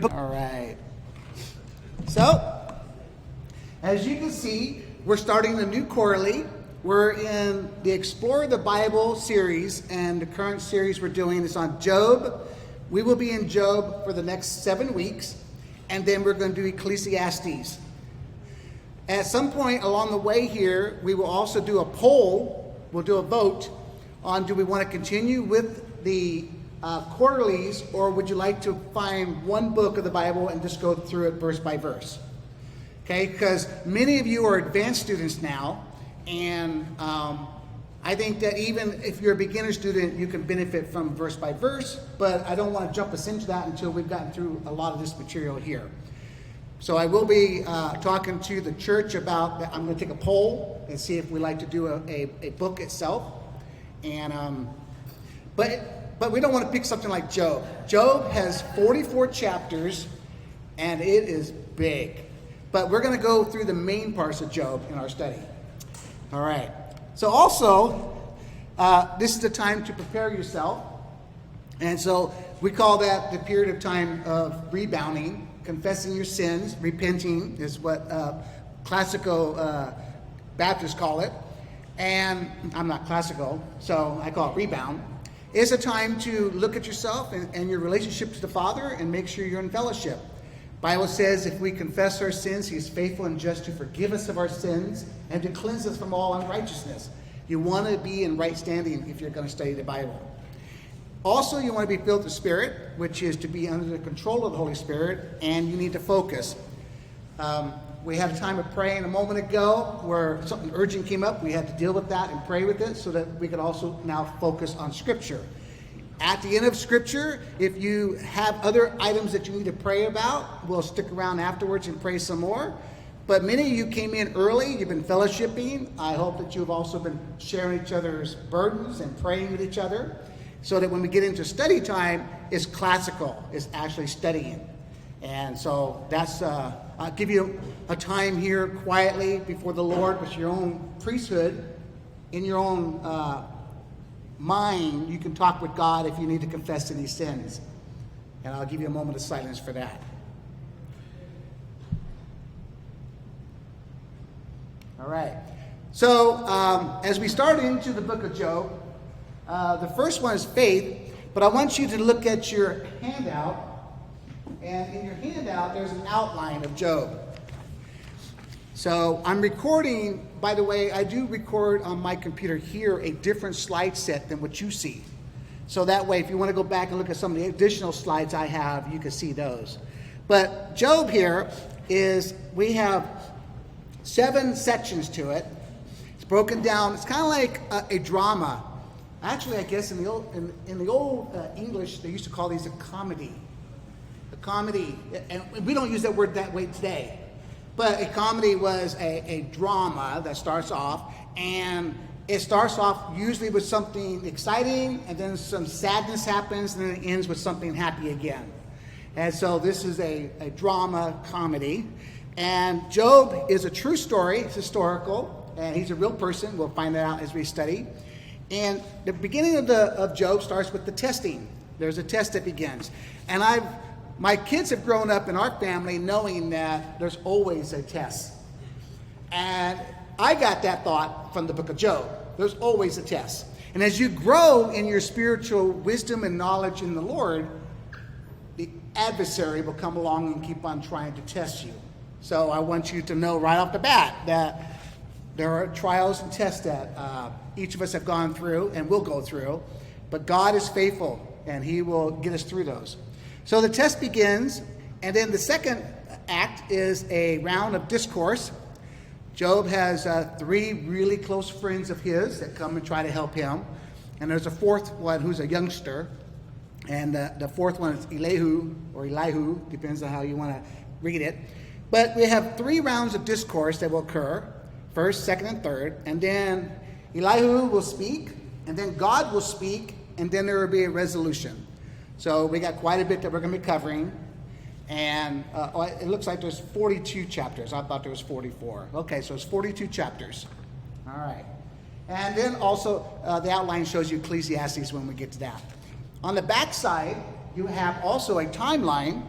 All right. So, as you can see, we're starting a new quarterly. We're in the Explore the Bible series, and the current series we're doing is on Job. We will be in Job for the next 7 weeks, and then we're going to do Ecclesiastes. At some point along the way here, we will also do a poll. We'll do a vote on do we want to continue with the quarterlies, or would you like to find one book of the Bible and just go through it verse by verse? Okay, because many of you are advanced students now, and I think that even if you're a beginner student, you can benefit from verse by verse, but I don't want to jump us into that until we've gotten through a lot of this material here. So I will be talking to the church about that. I'm going to take a poll and see if we like to do a book itself, and but we don't want to pick something like Job. Job has 44 chapters, and it is big. But we're going to go through the main parts of Job in our study. All right. So also, this is the time to prepare yourself. And so we call that the period of time of rebounding, confessing your sins. Repenting is what classical Baptists call it. And I'm not classical, so I call it rebound. It's a time to look at yourself and your relationship to the Father and make sure you're in fellowship. Bible says if we confess our sins, He is faithful and just to forgive us of our sins and to cleanse us from all unrighteousness. You want to be in right standing if you're going to study the Bible. Also, you want to be filled with the Spirit, which is to be under the control of the Holy Spirit, and you need to focus. We had a time of praying a moment ago where something urgent came up. We had to deal with that and pray with it so that we could also now focus on Scripture. At the end of Scripture, if you have other items that you need to pray about, we'll stick around afterwards and pray some more. But many of you came in early. You've been fellowshipping. I hope that you've also been sharing each other's burdens and praying with each other so that when we get into study time, it's classical. It's actually studying. And so that's, I'll give you a time here quietly before the Lord with your own priesthood. In your own mind, you can talk with God if you need to confess any sins. And I'll give you a moment of silence for that. All right. So as we start into the book of Job, the first one is faith, but I want you to look at your handout. And in your handout, there's an outline of Job. So I'm recording, by the way, I do record on my computer here a different slide set than what you see. So that way, if you want to go back and look at some of the additional slides I have, you can see those. But Job here we have 7 sections to it. It's broken down. It's kind of like a drama. Actually, I guess in the old English, they used to call these a comedy. Comedy, and we don't use that word that way today, but a comedy was a drama that starts off, and it starts off usually with something exciting, and then some sadness happens, and then it ends with something happy again. And so this is a drama comedy, and Job is a true story. It's historical, and he's a real person. We'll find that out as we study. And the beginning of Job starts with the testing. There's a test that begins, and my kids have grown up in our family knowing that there's always a test. And I got that thought from the book of Job. There's always a test. And as you grow in your spiritual wisdom and knowledge in the Lord, the adversary will come along and keep on trying to test you. So I want you to know right off the bat that there are trials and tests that each of us have gone through and will go through. But God is faithful, and He will get us through those. So the test begins, and then the second act is a round of discourse. Job has 3 really close friends of his that come and try to help him. And there's a fourth one who's a youngster. And the fourth one is Elihu, depends on how you want to read it. But we have 3 rounds of discourse that will occur, first, second, and third. And then Elihu will speak, and then God will speak, and then there will be a resolution. So we got quite a bit that we're going to be covering. And it looks like there's 42 chapters. I thought there was 44. Okay, so it's 42 chapters. All right. And then also the outline shows you Ecclesiastes when we get to that. On the back side, you have also a timeline.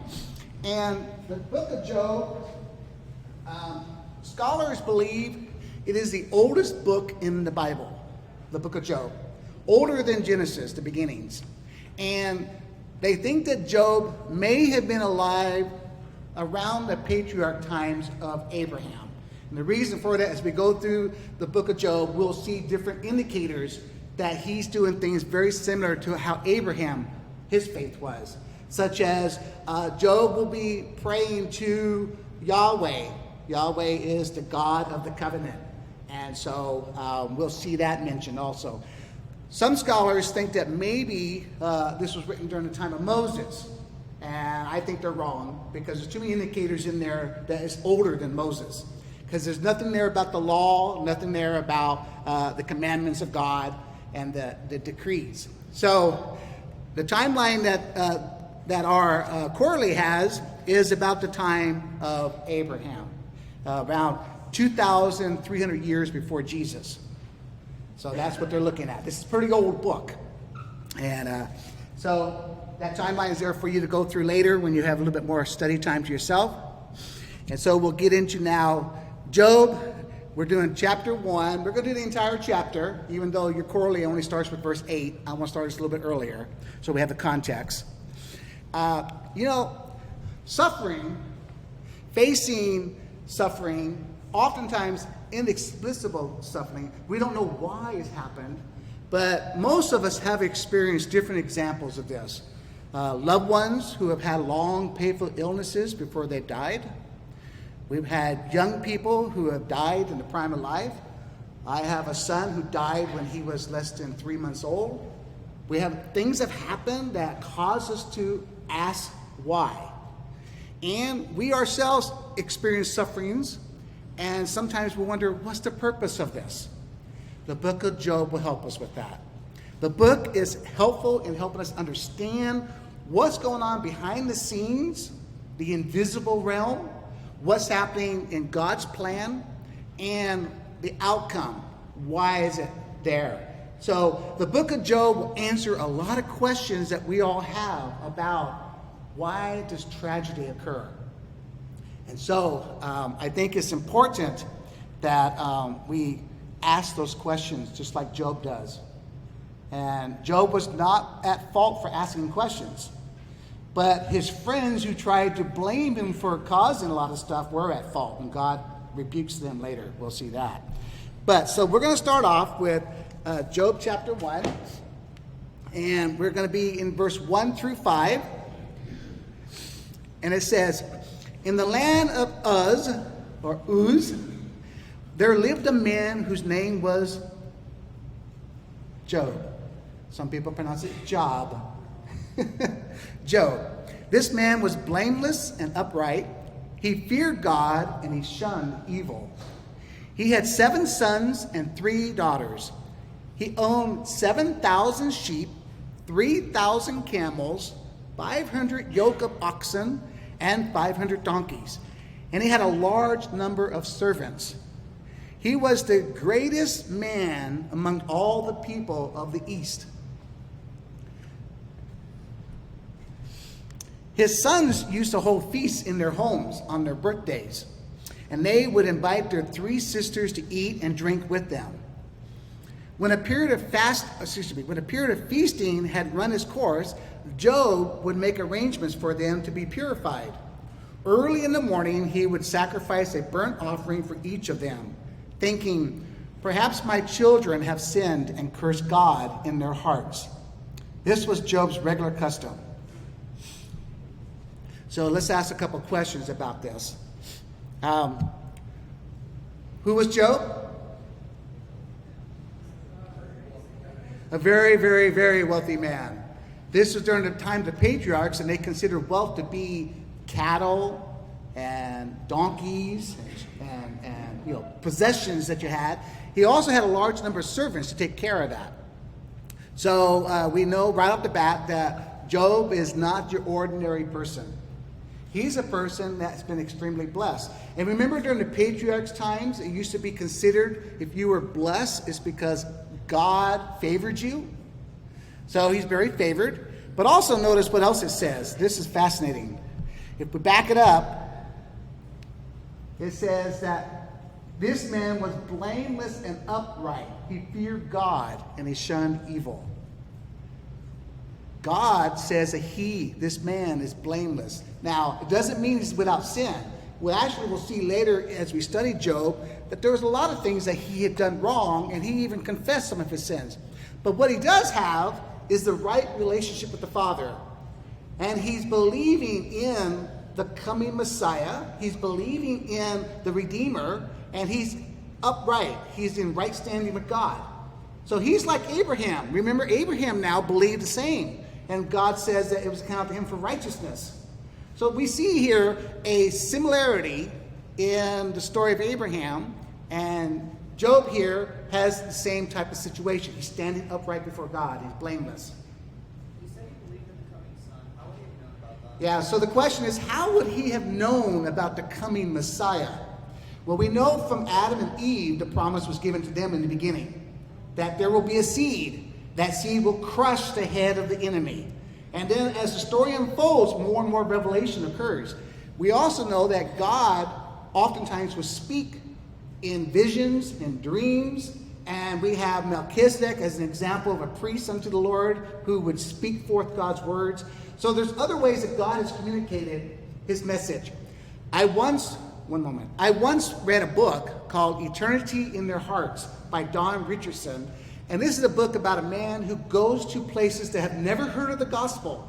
And the book of Job, scholars believe it is the oldest book in the Bible, the book of Job. Older than Genesis, the beginnings. And they think that Job may have been alive around the patriarch times of Abraham. And the reason for that, as we go through the book of Job, we'll see different indicators that he's doing things very similar to how Abraham, his faith was. Such as Job will be praying to Yahweh. Yahweh is the God of the covenant. And so we'll see that mentioned also. Some scholars think that maybe this was written during the time of Moses. And I think they're wrong, because there's too many indicators in there that is older than Moses. Because there's nothing there about the law, nothing there about the commandments of God and the decrees. So the timeline that our quarterly has is about the time of Abraham, around 2,300 years before Jesus. So that's what they're looking at. This is a pretty old book. And so that timeline is there for you to go through later when you have a little bit more study time to yourself. And so we'll get into now Job. We're doing chapter 1. We're going to do the entire chapter, even though your quarterly only starts with verse 8. I want to start this a little bit earlier so we have the context. Suffering, facing suffering, oftentimes inexplicable suffering. We don't know why it's happened, but most of us have experienced different examples of this. Loved ones who have had long, painful illnesses before they died. We've had young people who have died in the prime of life. I have a son who died when he was less than 3 months old. We have things have happened that cause us to ask why. And we ourselves experience sufferings, and sometimes we wonder, what's the purpose of this? The book of Job will help us with that. The book is helpful in helping us understand what's going on behind the scenes, the invisible realm, what's happening in God's plan, and the outcome. Why is it there? So the book of Job will answer a lot of questions that we all have about why does tragedy occur? And so I think it's important that we ask those questions just like Job does. And Job was not at fault for asking questions. But his friends who tried to blame him for causing a lot of stuff were at fault, and God rebukes them later. We'll see that. But so we're going to start off with Job chapter 1, and we're going to be in verse 1 through 5. And it says, "In the land of Uz, there lived a man whose name was Job." Some people pronounce it Job. Job. This man was blameless and upright. He feared God and he shunned evil. He had 7 sons and 3 daughters. He owned 7,000 sheep, 3,000 camels, 500 yoke of oxen, and 500 donkeys. And he had a large number of servants. He was the greatest man among all the people of the East. His sons used to hold feasts in their homes on their birthdays, and they would invite their 3 sisters to eat and drink with them. When a period of feasting had run its course, Job would make arrangements for them to be purified. Early in the morning, he would sacrifice a burnt offering for each of them, thinking, "Perhaps my children have sinned and cursed God in their hearts." This was Job's regular custom. So let's ask a couple questions about this. Who was Job? A very, very, very wealthy man. This was during the time of the patriarchs, and they considered wealth to be cattle and donkeys and possessions that you had. He also had a large number of servants to take care of that. So we know right off the bat that Job is not your ordinary person. He's a person that's been extremely blessed. And remember during the patriarchs' times, it used to be considered if you were blessed, it's because God favored you. So he's very favored. But also notice what else it says. This is fascinating. If we back it up, it says that this man was blameless and upright. He feared God and he shunned evil. God says that this man is blameless. Now, it doesn't mean he's without sin. We actually will see later as we study Job that there was a lot of things that he had done wrong, and he even confessed some of his sins. But what he does have is the right relationship with the Father. And he's believing in the coming Messiah. He's believing in the Redeemer, and he's upright. He's in right standing with God. So he's like Abraham. Remember, Abraham now believed the same. And God says that it was counted to him for righteousness. So we see here a similarity in the story of Abraham, and Job here has the same type of situation. He's standing upright before God. He's blameless. You said he believed in the coming son. How would he have known about that? Yeah, so the question is, how would he have known about the coming Messiah? Well, we know from Adam and Eve, the promise was given to them in the beginning, that there will be a seed. That seed will crush the head of the enemy. And then as the story unfolds, more and more revelation occurs. We also know that God oftentimes will speak in visions and dreams. And we have Melchizedek as an example of a priest unto the Lord who would speak forth God's words. So there's other ways that God has communicated his message. I once read a book called Eternity in Their Hearts by Don Richardson. And this is a book about a man who goes to places that have never heard of the gospel.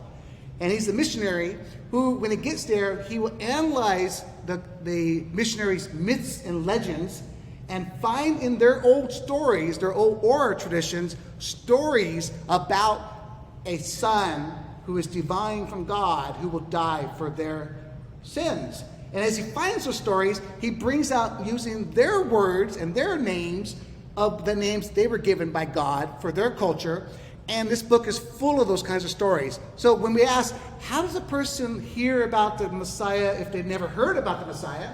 And he's a missionary who, when he gets there, he will analyze the missionaries' myths and legends and find in their old stories, their old oral traditions, stories about a son who is divine from God who will die for their sins. And as he finds those stories, he brings out, using their words and their names, of the names they were given by God for their culture. And this book is full of those kinds of stories. So when we ask, how does a person hear about the Messiah if they've never heard about the Messiah?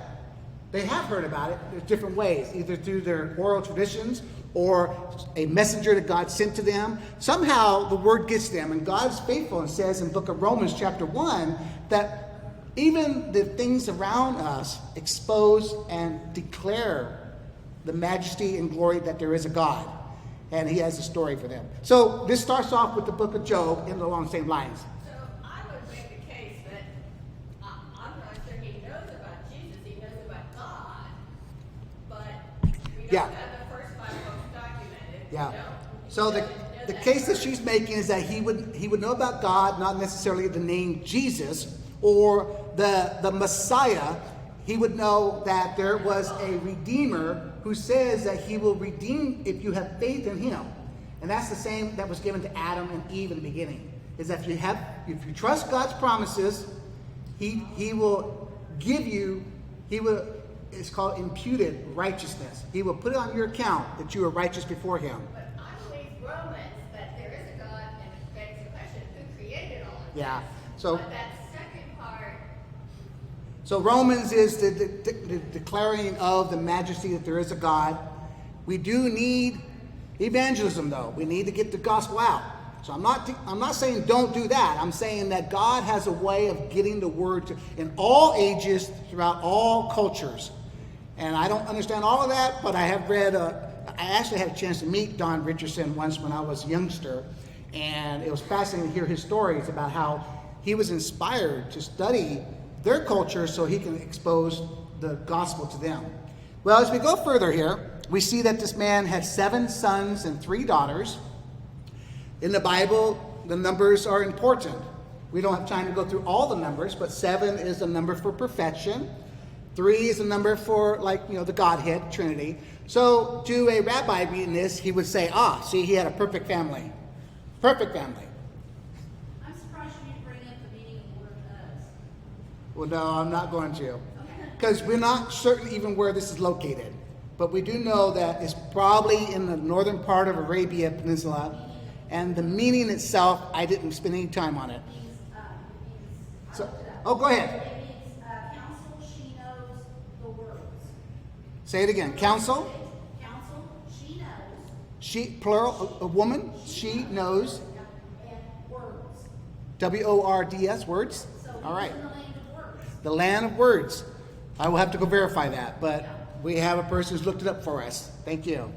They have heard about it in different ways, either through their oral traditions or a messenger that God sent to them. Somehow the word gets them, and God is faithful and says in the book of Romans chapter 1 that even the things around us expose and declare the majesty and glory that there is a God, and he has a story for them. So this starts off with the book of Job in along the same lines. So I would make the case that I'm not sure he knows about Jesus, he knows about God, but we don't have the first 5 books documented. Yeah. So the case that she's making is that he would know about God, not necessarily the name Jesus or the Messiah. He would know that there was a Redeemer who says that he will redeem if you have faith in him. And that's the same that was given to Adam and Eve in the beginning. Is that if you trust God's promises, he will give you, it's called imputed righteousness. He will put it on your account that you are righteous before him. But I believe Romans that there is a God, and it begs the question, who created all of this? Yeah. But that second part. So Romans is the declaring of the majesty that there is a God. We do need evangelism, though. We need to get the gospel out. So I'm not saying don't do that. I'm saying that God has a way of getting the word in all ages, throughout all cultures. And I don't understand all of that, but I have read. I actually had a chance to meet Don Richardson once when I was a youngster, and it was fascinating to hear his stories about how he was inspired to study their culture so he can expose the gospel to them. Well, as we go further here, we see that this man had 7 sons and 3 daughters. In the Bible, the numbers are important. We don't have time to go through all the numbers, but 7 is a number for perfection. 3 is a number for, the Godhead, Trinity. So to a rabbi reading this, he would say, see, he had a perfect family. Perfect family. I'm surprised you didn't bring up the meaning of the word us. Well, no, I'm not going to. Because we're not certain even where this is located. But we do know that it's probably in the northern part of Arabia Peninsula. And the meaning itself, I didn't spend any time on it. Go ahead. It means counsel, she knows the words. Say it again. Counsel? Counsel, she knows. She, plural, a woman. She knows. And words. W-O-R-D-S, words. So all right. in the land of words. The land of words. I will have to go verify that, but we have a person who's looked it up for us. Thank you.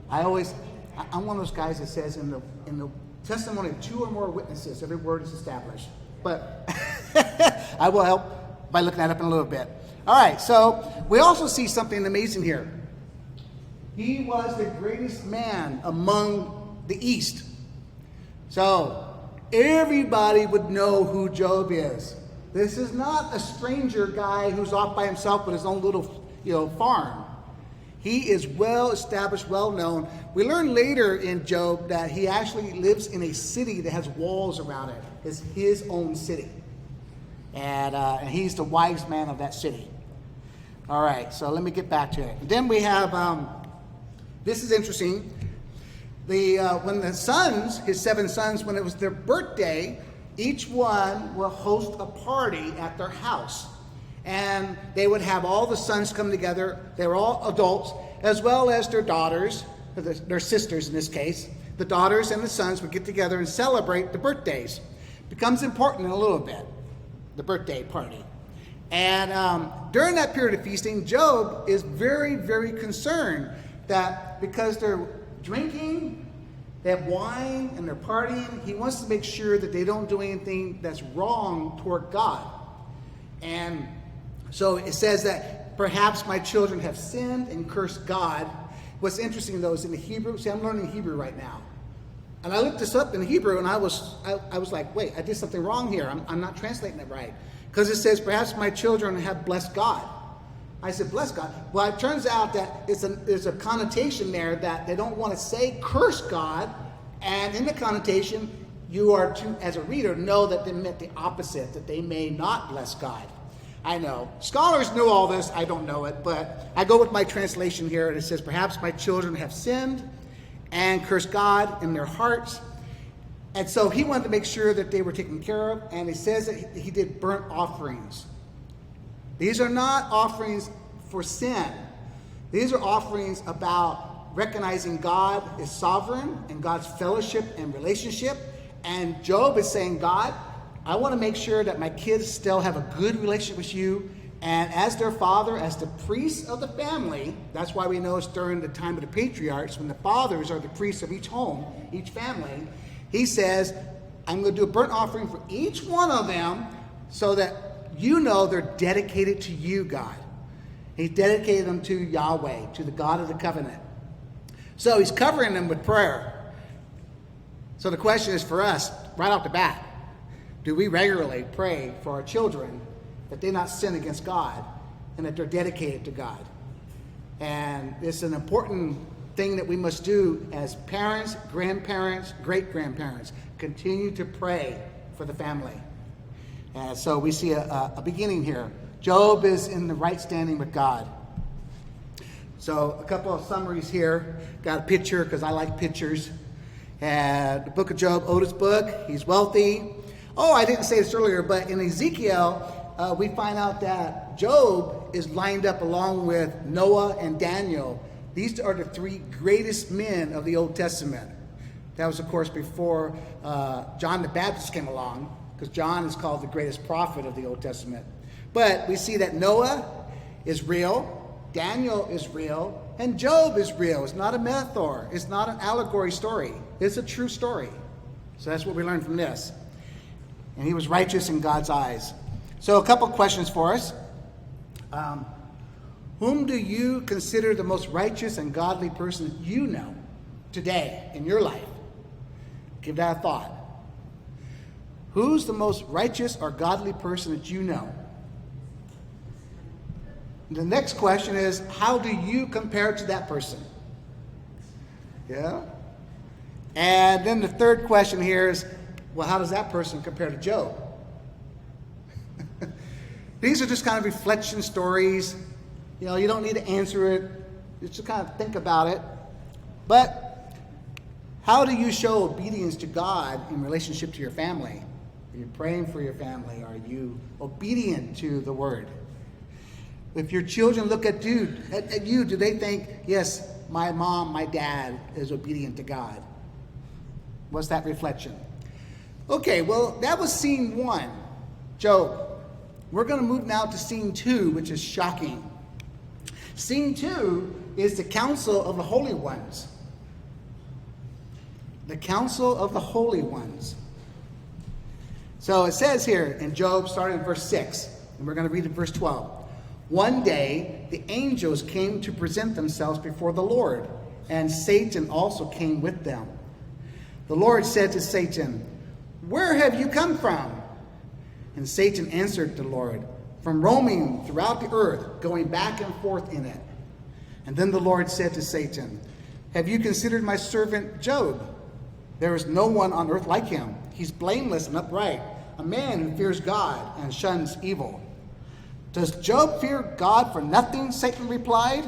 I'm one of those guys that says in the testimony of 2 or more witnesses, every word is established. But I will help by looking that up in a little bit. All right, so we also see something amazing here. He was the greatest man among the East. So everybody would know who Job is. This is not a stranger guy who's off by himself with his own little, farm. He is well established, well known. We learn later in Job that he actually lives in a city that has walls around it. It's his own city. And he's the wise man of that city. All right, so let me get back to it. And then we have, this is interesting. When the sons, his 7 sons, when it was their birthday, each one will host a party at their house. And they would have all the sons come together. They were all adults, as well as their daughters, their sisters in this case. The daughters and the sons would get together and celebrate the birthdays. Becomes important in a little bit, the birthday party. And during that period of feasting, Job is very, very concerned that because they're drinking, they have wine, and they're partying, he wants to make sure that they don't do anything that's wrong toward God. And so it says that perhaps my children have sinned and cursed God. What's interesting, though, is in the Hebrew. See, I'm learning Hebrew right now. And I looked this up in Hebrew, and I was like, wait, I did something wrong here. I'm not translating it right. Because it says, perhaps my children have blessed God. I said, bless God. Well, it turns out that there's a connotation there that they don't want to say curse God. And in the connotation, you are to, as a reader, know that they meant the opposite, that they may not bless God. I know. Scholars know all this. I don't know it. But I go with my translation here, and it says, perhaps my children have sinned and cursed God in their hearts. And so he wanted to make sure that they were taken care of. And he says that he did burnt offerings. These are not offerings for sin. These are offerings about recognizing God is sovereign and God's fellowship and relationship. And Job is saying, God, I want to make sure that my kids still have a good relationship with you. And as their father, as the priest of the family, that's why we know it's during the time of the patriarchs, when the fathers are the priests of each home, each family, he says, I'm going to do a burnt offering for each one of them so that you know they're dedicated to you, God. He's dedicated them to Yahweh, to the God of the covenant. So he's covering them with prayer. So the question is for us, right off the bat, do we regularly pray for our children that they not sin against God and that they're dedicated to God? And it's an important thing that we must do as parents, grandparents, great-grandparents. Continue to pray for the family. And so we see a beginning here. Job is in the right standing with God. So a couple of summaries here. Got a picture because I like pictures. And the book of Job, oldest book. He's wealthy. Oh, I didn't say this earlier, but in Ezekiel, we find out that Job is lined up along with Noah and Daniel. These are the 3 greatest men of the Old Testament. That was, of course, before John the Baptist came along, because John is called the greatest prophet of the Old Testament. But we see that Noah is real, Daniel is real, and Job is real. It's not a metaphor. It's not an allegory story. It's a true story. So that's what we learn from this. And he was righteous in God's eyes. So a couple questions for us. Whom do you consider the most righteous and godly person you know today in your life? Give that a thought. Who's the most righteous or godly person that you know? The next question is, how do you compare to that person? Yeah? And then the third question here is, well, how does that person compare to Job? These are just kind of reflection stories. You know, you don't need to answer it. You just kind of think about it. But how do you show obedience to God in relationship to your family? Are you praying for your family? Are you obedient to the word? If your children look at you, do they think, yes, my mom, my dad is obedient to God? What's that reflection? Okay, well, that was scene 1. Job. We're going to move now to scene 2, which is shocking. Scene 2 is the Counsel of the Holy Ones. The Counsel of the Holy Ones. So it says here in Job, starting in verse 6, and we're going to read in verse 12. One day the angels came to present themselves before the Lord, and Satan also came with them. The Lord said to Satan, "Where have you come from?" And Satan answered the Lord, "From roaming throughout the earth, going back and forth in it." And then the Lord said to Satan, "Have you considered my servant Job? There is no one on earth like him. He's blameless and upright, a man who fears God and shuns evil." "Does Job fear God for nothing?" Satan replied.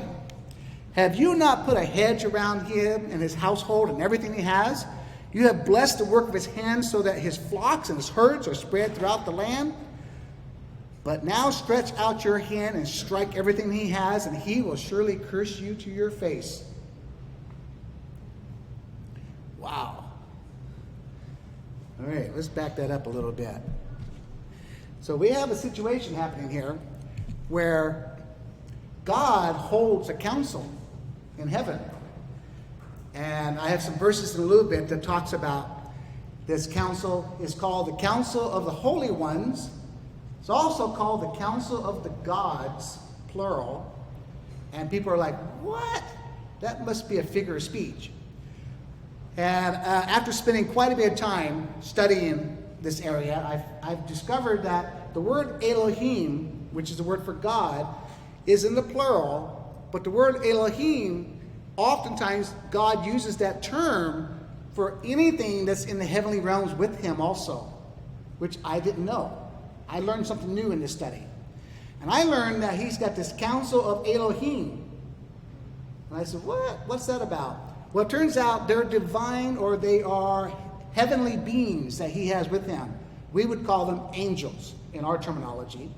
"Have you not put a hedge around him and his household and everything he has? You have blessed the work of his hands so that his flocks and his herds are spread throughout the land. But now stretch out your hand and strike everything he has, and he will surely curse you to your face." Wow. All right, let's back that up a little bit. So we have a situation happening here where God holds a council in heaven. And I have some verses in a little bit that talks about this council. Is called the Council of the Holy Ones. It's also called the Council of the Gods, plural. And people are like, what? That must be a figure of speech. And after spending quite a bit of time studying this area, I've discovered that the word Elohim, which is the word for God, is in the plural, but the word Elohim, oftentimes God uses that term for anything that's in the heavenly realms with him also, which I didn't know. I learned something new in this study. And I learned that he's got this Council of Elohim. And I said, what? What's that about? Well, it turns out they're divine, or they are heavenly beings that he has with him. We would call them angels in our terminology.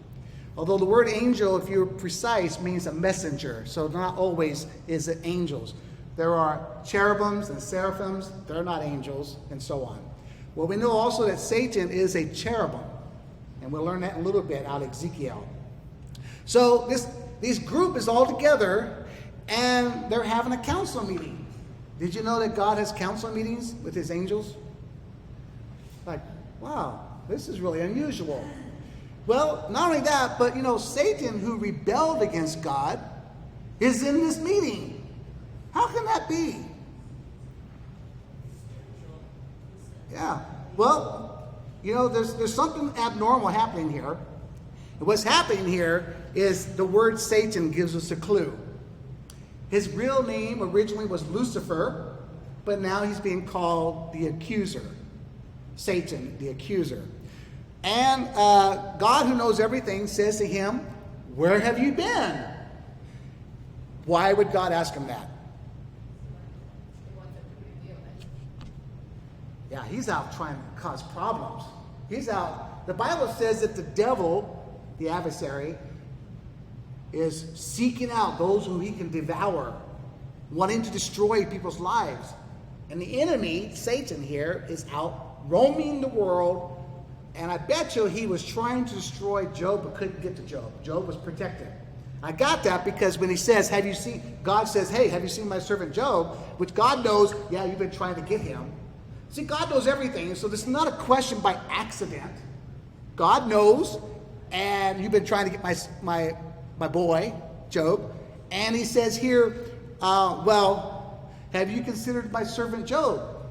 Although the word angel, if you're precise, means a messenger. So not always is it angels. There are cherubims and seraphims. They're not angels, and so on. Well, we know also that Satan is a cherubim. And we'll learn that in a little bit out of Ezekiel. So this group is all together, and they're having a council meeting. Did you know that God has council meetings with his angels? Like, wow, this is really unusual. Well, not only that, but Satan, who rebelled against God, is in this meeting. How can that be? Yeah, well, there's something abnormal happening here. And what's happening here is the word Satan gives us a clue. His real name originally was Lucifer, but now he's being called the accuser. Satan, the accuser. And God, who knows everything, says to him, "Where have you been?" Why would God ask him that? Yeah, he's out trying to cause problems. He's out. The Bible says that the devil, the adversary, is seeking out those who he can devour, wanting to destroy people's lives. And the enemy, Satan here, is out roaming the world. And I bet you he was trying to destroy Job, but couldn't get to Job. Job was protected. I got that because when he says, God says, "Hey, have you seen my servant Job?" Which God knows, yeah, you've been trying to get him. See, God knows everything. So this is not a question by accident. God knows, and you've been trying to get my boy, Job. And he says here, well, have you considered my servant Job?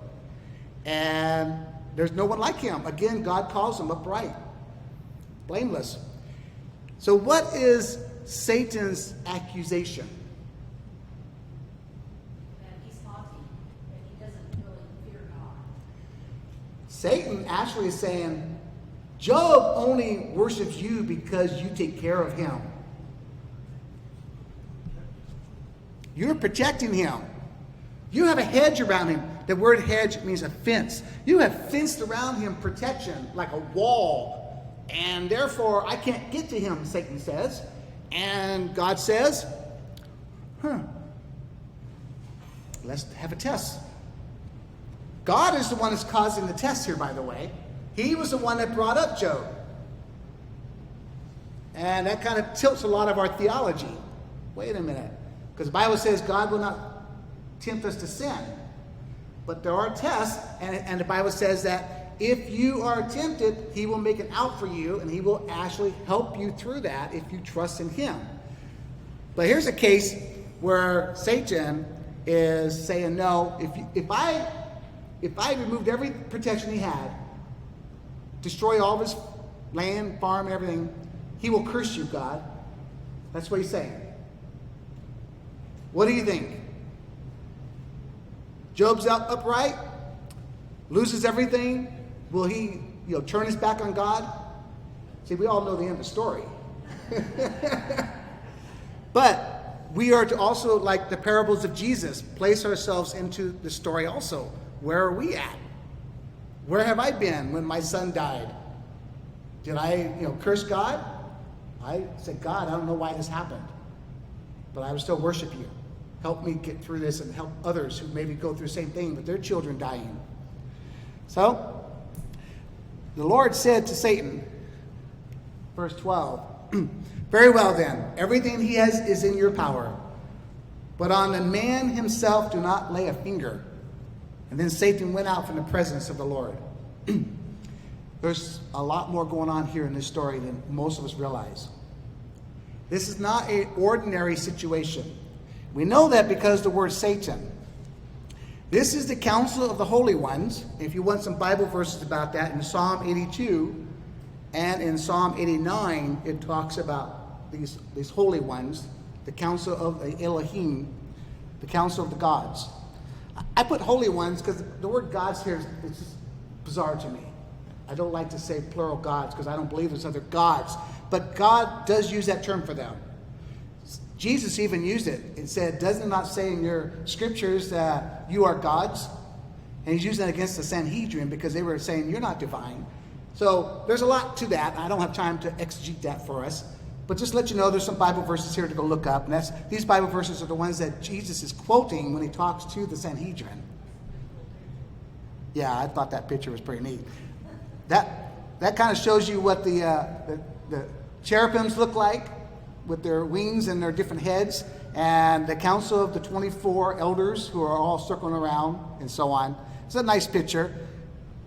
And there's no one like him. Again, God calls him upright, blameless. So what is Satan's accusation? That he's haughty, that he doesn't really fear God. Satan actually is saying, Job only worships you because you take care of him. You're protecting him. You have a hedge around him. The word hedge means a fence. You have fenced around him protection like a wall. And therefore, I can't get to him, Satan says. And God says, let's have a test. God is the one that's causing the test here, by the way. He was the one that brought up Job. And that kind of tilts a lot of our theology. Wait a minute. Because the Bible says God will not tempt us to sin. But there are tests, and the Bible says that if you are tempted, he will make it out for you, and he will actually help you through that if you trust in him. But here's a case where Satan is saying, no, if I removed every protection he had, destroy all of his land, farm, and everything, he will curse you, God. That's what he's saying. What do you think? Job's upright, loses everything. Will he, turn his back on God? See, we all know the end of the story. But we are to also, like the parables of Jesus, place ourselves into the story also. Where are we at? Where have I been when my son died? Did I, curse God? I said, God, I don't know why this happened, but I will still worship you. Help me get through this and help others who maybe go through the same thing with their children dying. So, the Lord said to Satan, verse 12, very well then, everything he has is in your power, but on the man himself do not lay a finger. And then Satan went out from the presence of the Lord. There's a lot more going on here in this story than most of us realize. This is not an ordinary situation. We know that because the word Satan. This is the counsel of the holy ones. If you want some Bible verses about that, in Psalm 82 and in Psalm 89, it talks about these holy ones, the counsel of Elohim, the counsel of the gods. I put holy ones because the word gods here is just bizarre to me. I don't like to say plural gods because I don't believe there's other gods. But God does use that term for them. Jesus even used it. It said, does it not say in your scriptures that you are gods? And he's using that against the Sanhedrin because they were saying you're not divine. So there's a lot to that. I don't have time to exegete that for us. But just to let you know, there's some Bible verses here to go look up. And these Bible verses are the ones that Jesus is quoting when he talks to the Sanhedrin. Yeah, I thought that picture was pretty neat. That kind of shows you what the cherubims look like with their wings and their different heads, and the council of the 24 elders who are all circling around and so on. It's a nice picture.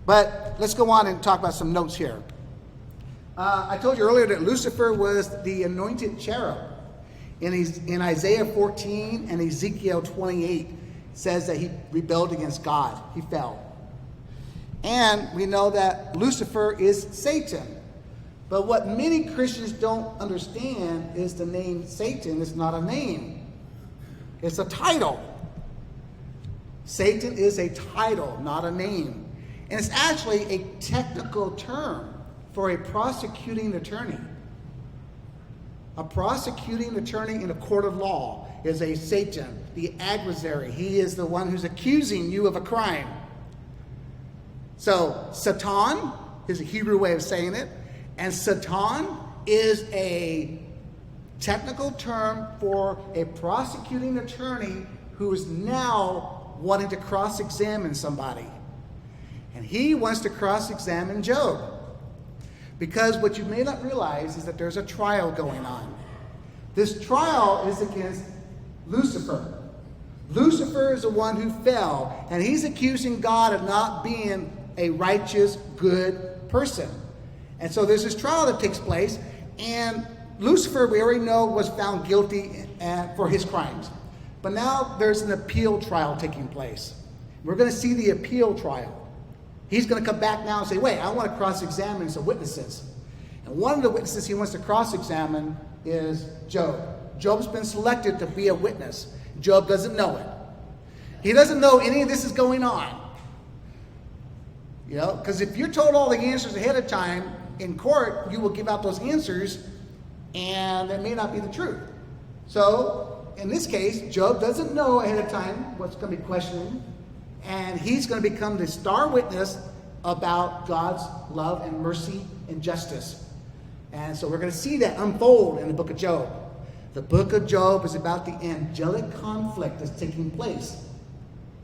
But let's go on and talk about some notes here. I told you earlier that Lucifer was the anointed cherub. In Isaiah 14 and Ezekiel 28, it says that he rebelled against God. He fell. And we know that Lucifer is Satan. But what many Christians don't understand is the name Satan is not a name. It's a title. Satan is a title, not a name. And it's actually a technical term for a prosecuting attorney. A prosecuting attorney in a court of law is a Satan, the adversary. He is the one who's accusing you of a crime. So, Satan is a Hebrew way of saying it. And Satan is a technical term for a prosecuting attorney who is now wanting to cross-examine somebody. And he wants to cross-examine Job. Because what you may not realize is that there's a trial going on. This trial is against Lucifer. Lucifer is the one who fell, and he's accusing God of not being a righteous, good person. And so there's this trial that takes place, and Lucifer, we already know, was found guilty for his crimes. But now there's an appeal trial taking place. We're going to see the appeal trial. He's going to come back now and say, wait, I want to cross-examine some witnesses. And one of the witnesses he wants to cross-examine is Job. Job's been selected to be a witness. Job doesn't know it. He doesn't know any of this is going on. Because if you're told all the answers ahead of time in court, you will give out those answers, and that may not be the truth. So, in this case, Job doesn't know ahead of time what's going to be questioned, and he's going to become the star witness about God's love and mercy and justice. And so we're going to see that unfold in the book of Job. The book of Job is about the angelic conflict that's taking place.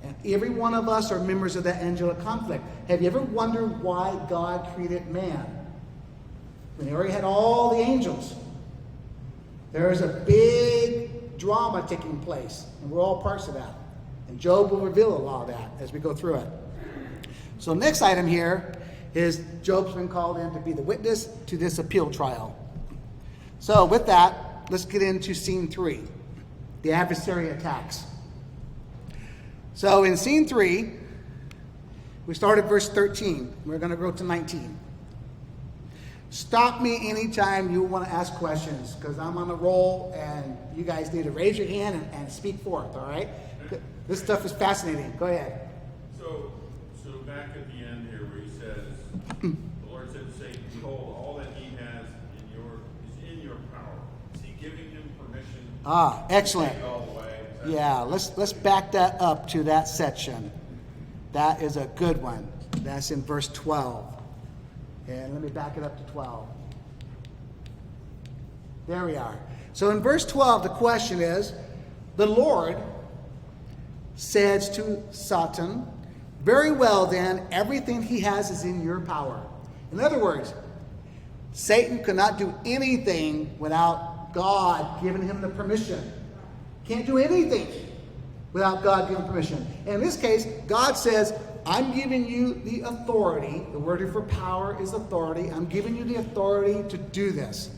And every one of us are members of that angelic conflict. Have you ever wondered why God created man? When he already had all the angels. There is a big drama taking place, and we're all parts of that. And Job will reveal a lot of that as we go through it. So next item here is Job's been called in to be the witness to this appeal trial. So with that, let's get into scene 3, the adversary attacks. So in scene 3, we start at verse 13. We're going to go to 19. Stop me anytime you want to ask questions, because I'm on a roll and you guys need to raise your hand and speak forth, all right? This stuff is fascinating. Go ahead. So back at the end here where he says, the Lord said to Satan, behold, all that he has is in your power. Is he giving him permission? Excellent. To take all the way? Yeah, let's back that up to that section. That is a good one. That's in verse 12. And let me back it up to 12. There we are. So in verse 12, the question is, the Lord says to Satan, very well then, everything he has is in your power. In other words, Satan could not do anything without God giving him the permission. Can't do anything without God giving permission. And in this case, God says, I'm giving you the authority. The word for power is authority. I'm giving you the authority to do this.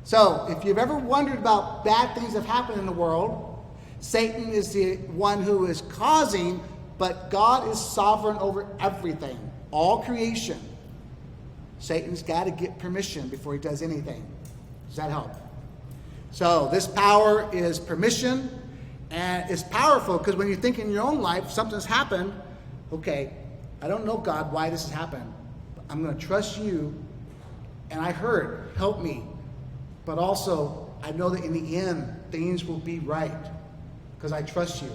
So, if you've ever wondered about bad things that have happened in the world, Satan is the one who is causing, but God is sovereign over everything, all creation. Satan's got to get permission before he does anything. Does that help? So, this power is permission, and it's powerful because when you think in your own life, something's happened. Okay, I don't know, God, why this has happened. But I'm going to trust you, and I heard, help me. But also, I know that in the end, things will be right because I trust you.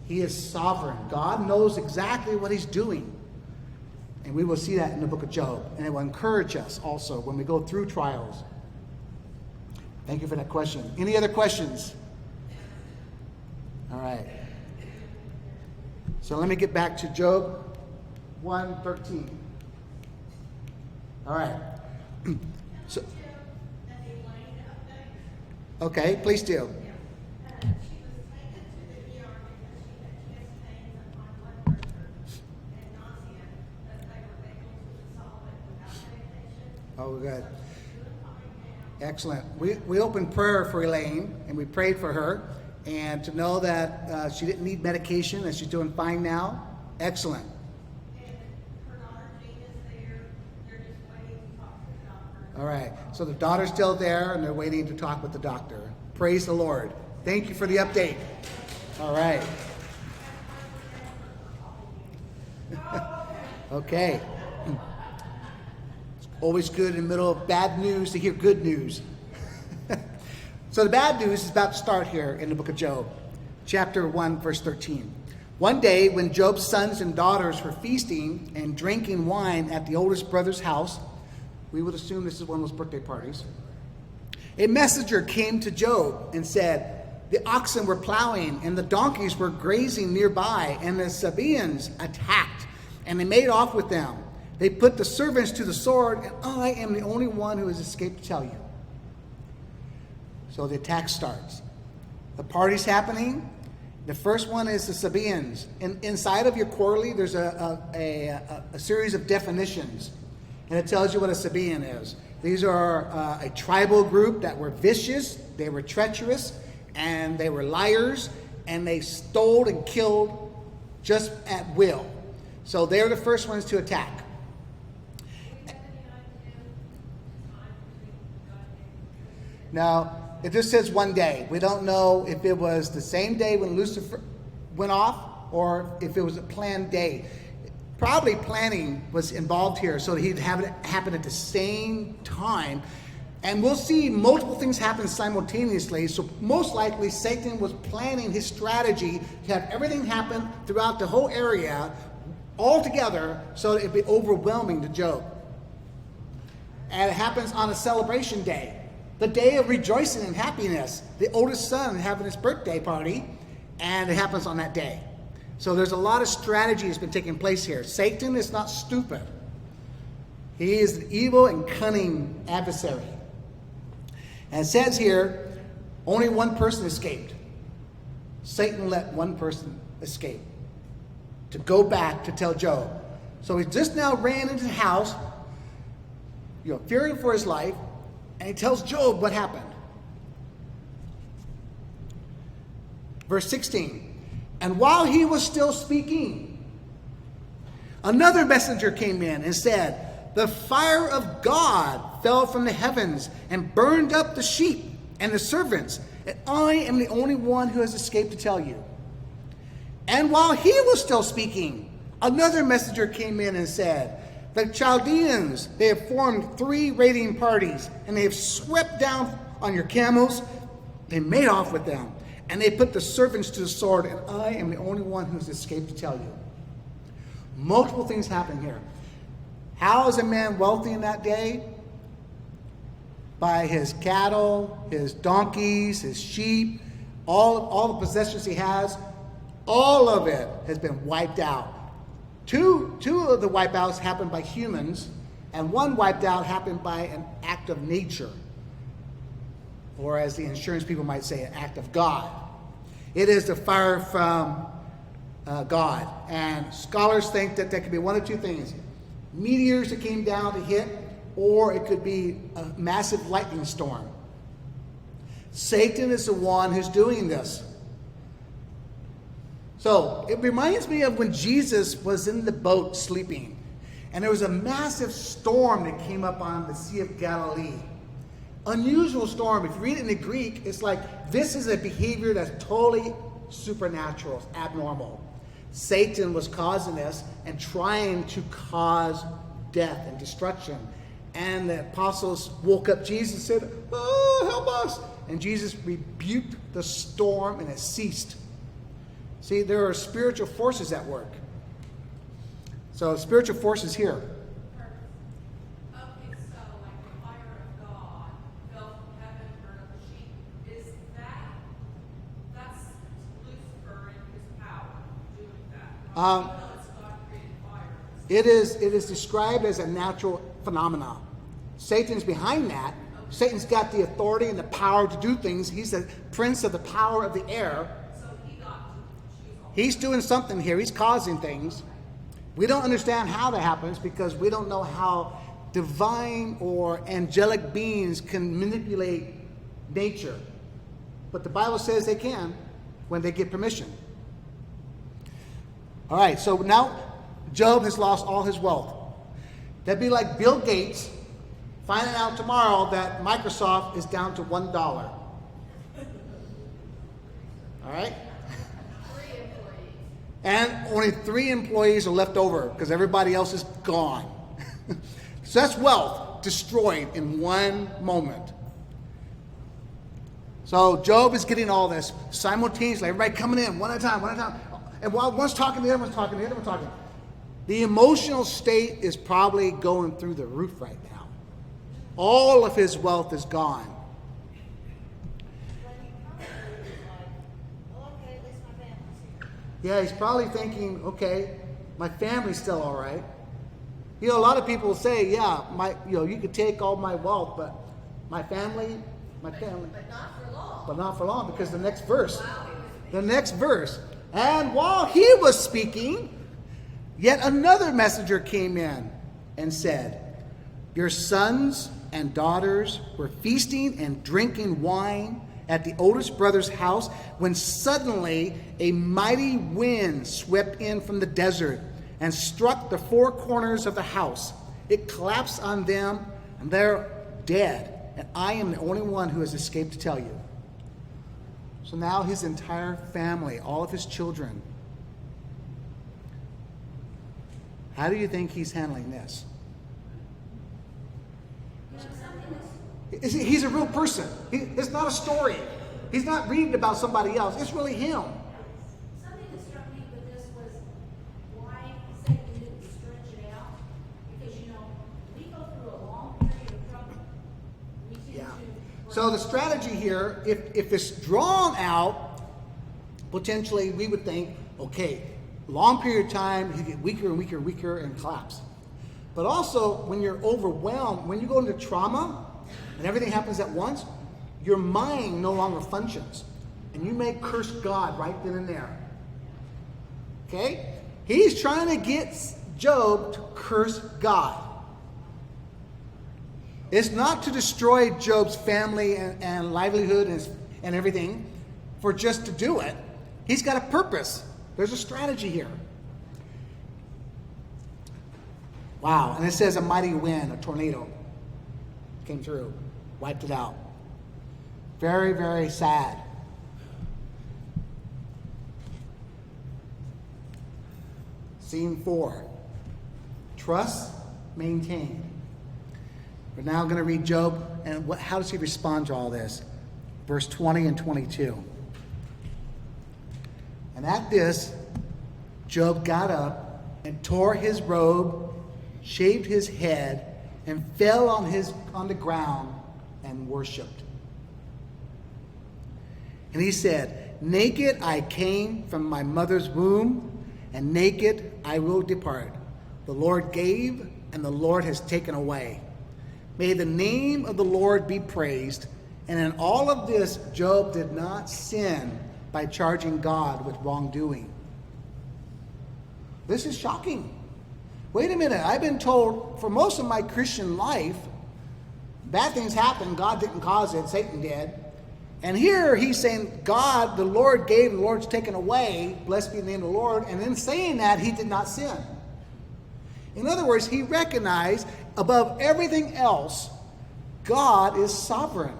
He is sovereign. God knows exactly what he's doing. And we will see that in the book of Job. And it will encourage us also when we go through trials. Thank you for that question. Any other questions? All right. So let me get back to Job 1:13. All right. So, okay, please do. Oh, good. Excellent. We opened prayer for Elaine, and we prayed for her. And to know that she didn't need medication, that she's doing fine now. Excellent. And her daughter Jean is there. They're just waiting to talk to the doctor. All right. So the daughter's still there, and they're waiting to talk with the doctor. Praise the Lord. Thank you for the update. All right. Okay. It's always good in the middle of bad news to hear good news. So the bad news is about to start here in the book of Job, chapter 1, verse 13. One day when Job's sons and daughters were feasting and drinking wine at the oldest brother's house, we would assume this is one of those birthday parties, a messenger came to Job and said, the oxen were plowing and the donkeys were grazing nearby, and the Sabaeans attacked, and they made off with them. They put the servants to the sword, and I am the only one who has escaped to tell you. So the attack starts. The party's happening. The first one is the Sabaeans. And inside of your quarterly, there's a series of definitions. And it tells you what a Sabaean is. These are a tribal group that were vicious, they were treacherous, and they were liars, and they stole and killed just at will. So they're the first ones to attack. Now, it just says one day. We don't know if it was the same day when Lucifer went off or if it was a planned day. Probably planning was involved here so that he'd have it happen at the same time. And we'll see multiple things happen simultaneously. So most likely Satan was planning his strategy to have everything happen throughout the whole area all together so that it'd be overwhelming to Job. And it happens on a celebration day. The day of rejoicing and happiness. The oldest son having his birthday party, and it happens on that day. So there's a lot of strategy that's been taking place here. Satan is not stupid. He is an evil and cunning adversary. And it says here, only one person escaped. Satan let one person escape to go back to tell Job. So he just now ran into the house, fearing for his life, and he tells Job what happened. Verse 16, and while he was still speaking, another messenger came in and said, the fire of God fell from the heavens and burned up the sheep and the servants, and I am the only one who has escaped to tell you. And while he was still speaking, another messenger came in and said, the Chaldeans, they have formed 3 raiding parties, and they have swept down on your camels. They made off with them, and they put the servants to the sword, and I am the only one who has escaped to tell you. Multiple things happen here. How is a man wealthy in that day? By his cattle, his donkeys, his sheep, all the possessions he has, all of it has been wiped out. Two of the wipeouts happened by humans, and one wiped out happened by an act of nature, or as the insurance people might say, an act of God. It is the fire from God. And scholars think that could be one of 2 things. Meteors that came down to hit, or it could be a massive lightning storm. Satan is the one who's doing this. So it reminds me of when Jesus was in the boat sleeping, and there was a massive storm that came up on the Sea of Galilee. Unusual storm. If you read it in the Greek, it's like this is a behavior that's totally supernatural, it's abnormal. Satan was causing this and trying to cause death and destruction. And the apostles woke up Jesus and said, oh, help us. And Jesus rebuked the storm and it ceased. See, there are spiritual forces at work. So spiritual forces here. Okay, so like the fire of God fell from heaven, burned up the sheep. Is that's Lucifer and his power doing that? Even though it's God created fire. It is described as a natural phenomenon. Satan's behind that. Satan's got the authority and the power to do things. He's the prince of the power of the air. So he got to choose all. He's doing something here. He's causing things. We don't understand how that happens because we don't know how divine or angelic beings can manipulate nature. But the Bible says they can when they get permission. All right, so now Job has lost all his wealth. That'd be like Bill Gates finding out tomorrow that Microsoft is down to $1. All right? 3 employees. And only 3 employees are left over because everybody else is gone. So that's wealth destroyed in one moment. So Job is getting all this simultaneously, everybody coming in one at a time. And while one's talking, the other one's talking, the other one's talking. The emotional state is probably going through the roof right now. All of his wealth is gone. When he comes there, he's like, well, okay, at least my family's here. Yeah, he's probably thinking, okay, my family's still all right. You know, a lot of people say, yeah, you could take all my wealth, but my family. But not for long. But not for long, because the next verse. And while he was speaking, yet another messenger came in and said, your sons and daughters were feasting and drinking wine at the oldest brother's house when suddenly a mighty wind swept in from the desert and struck the 4 corners of the house. It collapsed on them and they're dead. And I am the only one who has escaped to tell you. So now his entire family, all of his children. How do you think he's handling this? He's a real person. It's not a story. He's not reading about somebody else. It's really him. Something that struck me with this was why Satan didn't stretch it out. Because, we go through a long period of trouble. We tend to... So the strategy here, if it's drawn out, potentially we would think, okay, long period of time, you get weaker and weaker and weaker and collapse. But also, when you're overwhelmed, when you go into trauma and everything happens at once, your mind no longer functions. And you may curse God right then and there. Okay? He's trying to get Job to curse God. It's not to destroy Job's family and livelihood and everything for just to do it. He's got a purpose. There's a strategy here. Wow. And it says a mighty wind, a tornado came through, wiped it out. Very, very sad. Scene 4. Trust maintained. We're now going to read Job, and how does he respond to all this? Verse 20 and 22. And at this, Job got up and tore his robe, shaved his head, and fell on the ground and worshipped. And he said, naked I came from my mother's womb, and naked I will depart. The Lord gave, and the Lord has taken away. May the name of the Lord be praised. And in all of this, Job did not sin by charging God with wrongdoing. This is shocking. Wait a minute. I've been told for most of my Christian life, bad things happen. God didn't cause it. Satan did. And here he's saying, God, the Lord gave, the Lord's taken away. Blessed be the name of the Lord. And in saying that, he did not sin. In other words, he recognized above everything else, God is sovereign.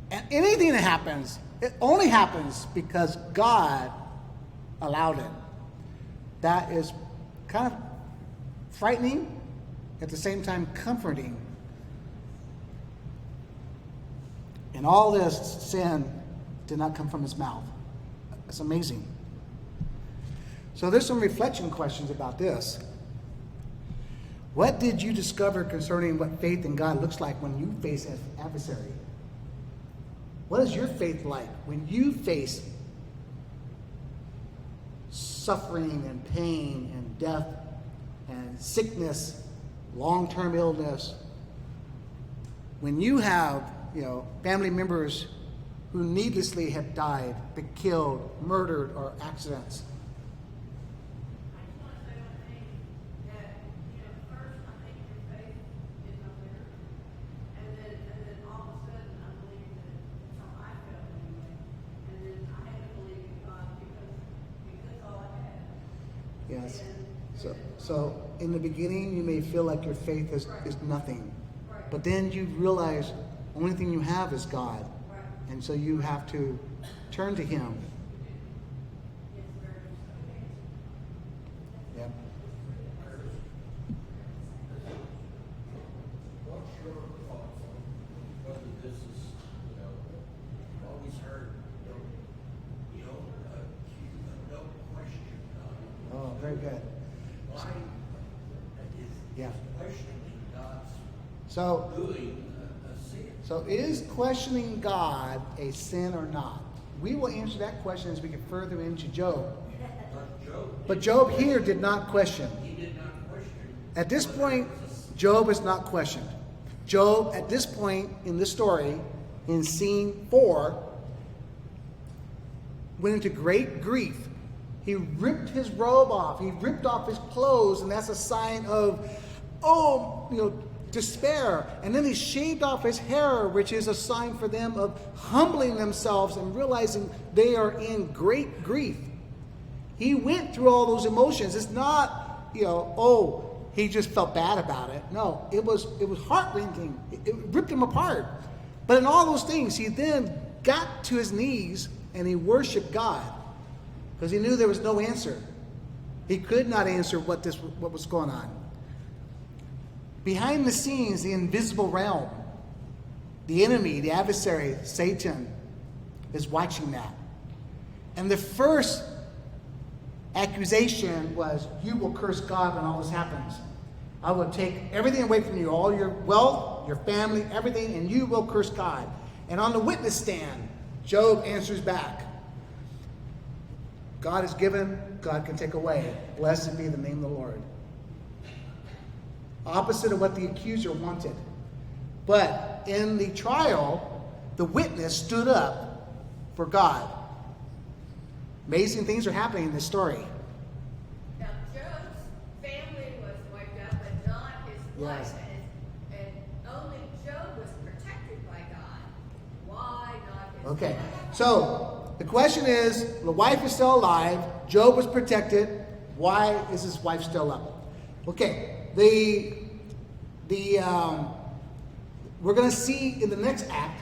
And anything that happens, it only happens because God allowed it. That is kind of frightening, at the same time comforting. And all this sin did not come from his mouth. It's amazing. So there's some reflection questions about this. What did you discover concerning what faith in God looks like when you face an adversary? What is your faith like when you face suffering and pain and death and sickness, long-term illness? When you have, family members who needlessly have died, been killed, murdered, or accidents. I just want to say one thing, that, first I think your faith is up there, and then all of a sudden I believe that, that's how I felt anyway, and then I had to believe in God because all I had. Yes. So in the beginning, you may feel like your faith is nothing. Right. But then you realize the only thing you have is God. Right. And so you have to turn to him. Yes, very much so. Yep. What's your thoughts on whether this is, I've always heard, don't question God. Oh, very good. Why is Yeah. questioning God's So, doing a sin? so is questioning God a sin or not? We will answer that question as we get further into Job. But Job, But Job here did not question. he did not question. At this point, Job is not questioned. Job, at this point in the story, in scene 4, went into great grief. He ripped his robe off. He ripped off his clothes, and that's a sign of, despair. And then he shaved off his hair, which is a sign for them of humbling themselves and realizing they are in great grief. He went through all those emotions. It's not, he just felt bad about it. No, it was heart-wrenching. It ripped him apart. But in all those things, he then got to his knees and he worshiped God because he knew there was no answer. He could not answer what was going on. Behind the scenes, the invisible realm, the enemy, the adversary, Satan, is watching that. And the first accusation was, you will curse God when all this happens. I will take everything away from you, all your wealth, your family, everything, and you will curse God. And on the witness stand, Job answers back. God is given, God can take away. Blessed be the name of the Lord. Opposite of what the accuser wanted. But in the trial, the witness stood up for God. Amazing things are happening in this story. Now, Job's family was wiped out, but not his wife. Yes. And only Job was protected by God. Why not his Okay, wife? so the question is, the wife is still alive. Job was protected. Why is his wife still up? Okay, we're going to see in the next act,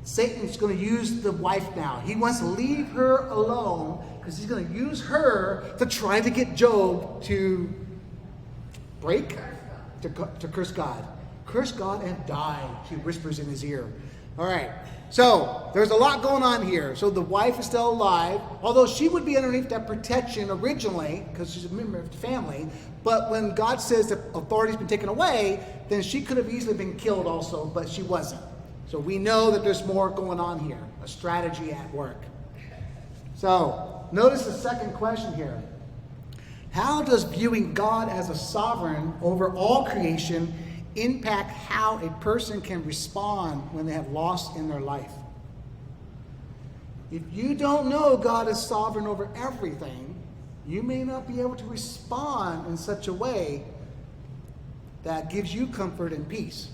Satan's going to use the wife now. He wants to leave her alone because he's going to use her to try to get Job to break, to curse God. Curse God and die, she whispers in his ear. All right, so there's a lot going on here. So the wife is still alive, although she would be underneath that protection originally because she's a member of the family. But when God says the authority's been taken away, then she could have easily been killed also, but she wasn't. So we know that there's more going on here, a strategy at work. So notice the second question here. How does viewing God as a sovereign over all creation impact how a person can respond when they have loss in their life? If you don't know God is sovereign over everything, you may not be able to respond in such a way that gives you comfort and peace.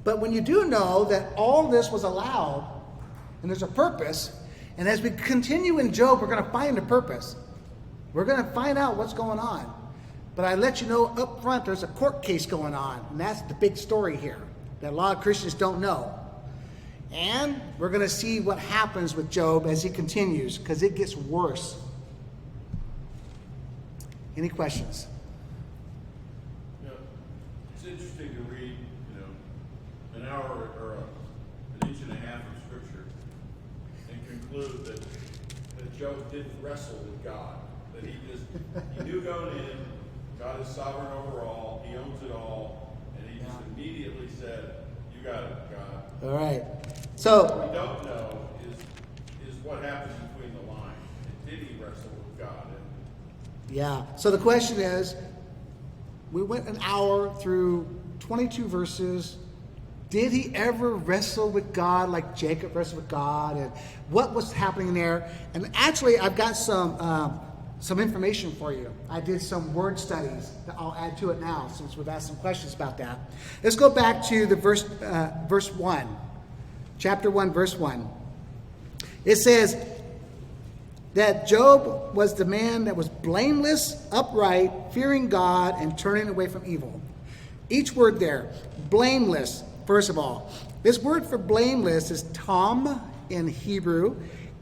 But when you do know that all this was allowed and there's a purpose, and as we continue in Job, we're going to find a purpose. We're going to find out what's going on. But I let you know up front there's a court case going on, and that's the big story here that a lot of Christians don't know. And we're going to see what happens with Job as he continues, because it gets worse. Any questions? You know, it's interesting to read, an hour or an inch and a half of Scripture and conclude that Job didn't wrestle with God. That he knew going in, God is sovereign over all, he owns it all, and he just immediately said, you got it, God. All right. What So, we don't know is what happens between the lines. And did he wrestle with God? yeah. So the question is, we went an hour through 22 verses. Did he ever wrestle with God like Jacob wrestled with God? And what was happening there? And actually, I've got some information for you. I did some word studies that I'll add to it now since we've asked some questions about that. Let's go back to the verse 1. Chapter 1, verse 1. It says that Job was the man that was blameless, upright, fearing God, and turning away from evil. Each word there, blameless, first of all. This word for blameless is tam in Hebrew,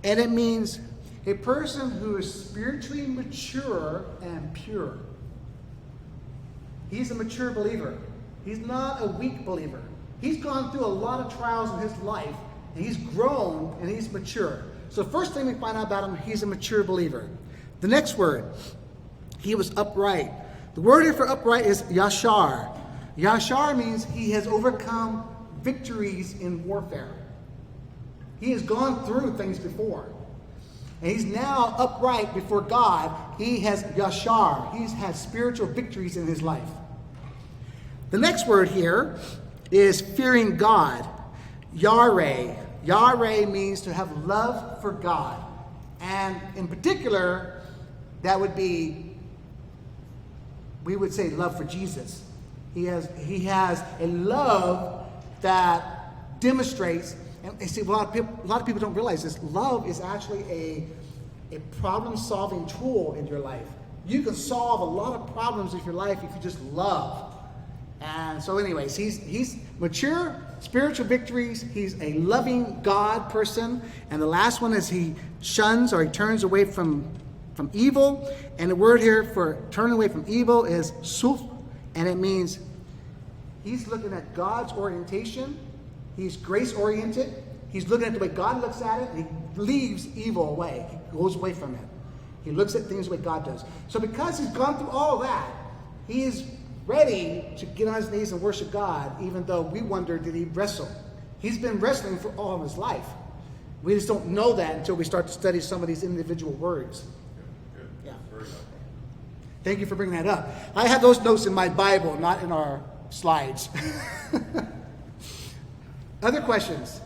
and it means a person who is spiritually mature and pure. He's a mature believer. He's not a weak believer. He's gone through a lot of trials in his life, and he's grown and he's mature. So the first thing we find out about him, he's a mature believer. The next word, he was upright. The word here for upright is yashar. Yashar means he has overcome victories in warfare. He has gone through things before. And he's now upright before God. He has yashar. He's had spiritual victories in his life. The next word here is fearing God. Yare. Yare means to have love for God. And in particular, that would be, we would say love for Jesus. He has a love that demonstrates, and see, a lot of people don't realize this. Love is actually a problem-solving tool in your life. You can solve a lot of problems in your life if you just love. And so anyways, he's mature, spiritual victories. He's a loving God person. And the last one is he shuns or he turns away from evil. And the word here for turning away from evil is suf, and it means he's looking at God's orientation. He's grace-oriented. He's looking at the way God looks at it, and he leaves evil away. He goes away from it. He looks at things the way God does. So because he's gone through all that, he is ready to get on his knees and worship God, even though we wonder, did he wrestle? He's been wrestling for all of his life. We just don't know that until we start to study some of these individual words. Good. Yeah. Very helpful. Thank you for bringing that up. I have those notes in my Bible, not in our slides. Other questions?